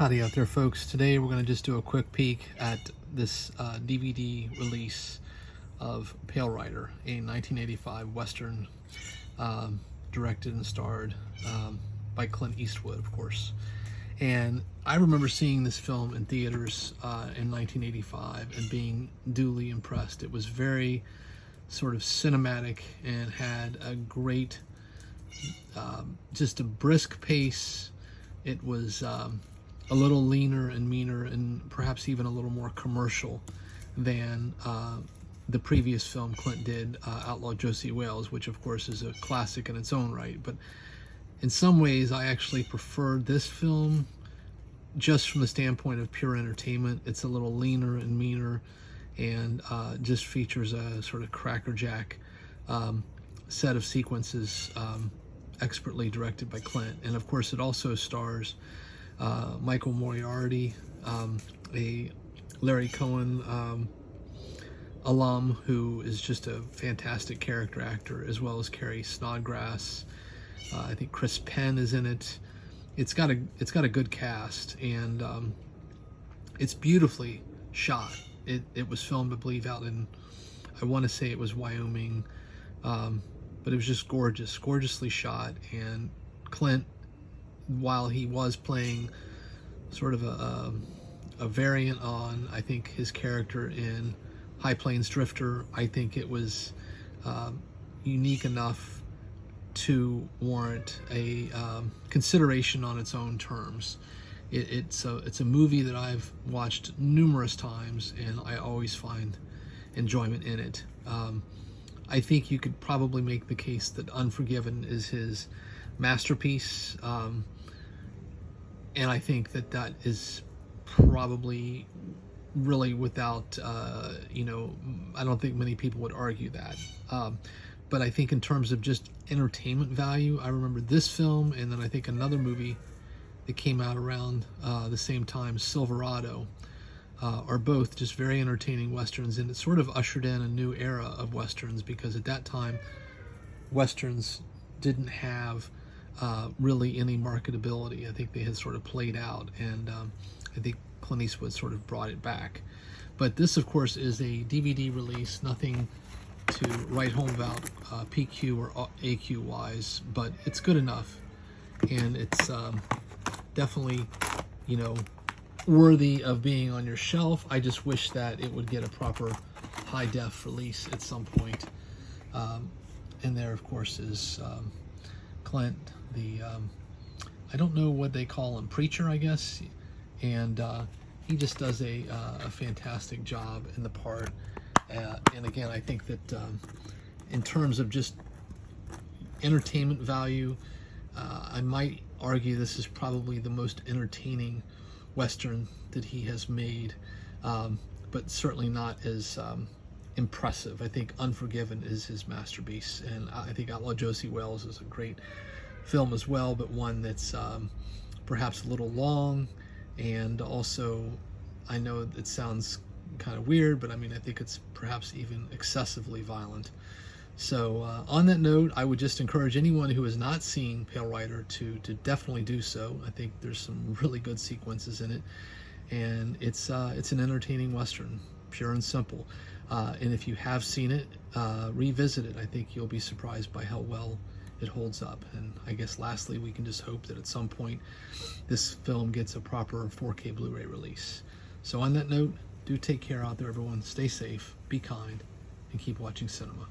Howdy out there, folks. Today we're going to just do a quick peek at this DVD release of Pale Rider, a 1985 Western directed and starred by Clint Eastwood, of course. And I remember seeing this film in theaters in 1985 and being duly impressed. It was very sort of cinematic and had a great, just a brisk pace. It was a little leaner and meaner and perhaps even a little more commercial than the previous film Clint did, Outlaw Josie Wales, which of course is a classic in its own right. But in some ways I actually preferred this film just from the standpoint of pure entertainment. It's a little leaner and meaner and just features a sort of crackerjack set of sequences expertly directed by Clint. And of course it also stars Michael Moriarty, a Larry Cohen alum who is just a fantastic character actor, as well as Carrie Snodgrass. I think Chris Penn is in it. It's got a good cast, and it's beautifully shot. It was filmed, I believe, out in, I want to say it was Wyoming, but it was just gorgeously shot. And Clint, while he was playing sort of a variant on, I think, his character in High Plains Drifter, I think it was unique enough to warrant a consideration on its own terms. It's a movie that I've watched numerous times, and I always find enjoyment in it. I think you could probably make the case that Unforgiven is his masterpiece, and I think that is probably really without, I don't think many people would argue that. But I think in terms of just entertainment value, I remember this film, and then I think another movie that came out around the same time, Silverado, are both just very entertaining Westerns, and it sort of ushered in a new era of Westerns, because at that time, Westerns didn't have really any marketability. I think they had sort of played out, and I think Clint Eastwood sort of brought it back. But this, of course, is a DVD release, nothing to write home about PQ or AQ wise, but it's good enough, and it's definitely, worthy of being on your shelf. I just wish that it would get a proper high def release at some point. And there, of course, is Clint, the I don't know what they call him, preacher, I guess, and he just does a fantastic job in the part. And again, I think that in terms of just entertainment value, I might argue this is probably the most entertaining Western that he has made, but certainly not as impressive. I think Unforgiven is his masterpiece, and I think Outlaw Josie Wales is a great film as well, but one that's perhaps a little long, and also, I know it sounds kind of weird, but I mean, I think it's perhaps even excessively violent. So on that note, I would just encourage anyone who has not seen Pale Rider to definitely do so. I think there's some really good sequences in it, and it's an entertaining Western, pure and simple. And if you have seen it, revisit it. I think you'll be surprised by how well it holds up. And I guess lastly, we can just hope that at some point this film gets a proper 4K Blu-ray release. So on that note, do take care out there, everyone. Stay safe, be kind, and keep watching cinema.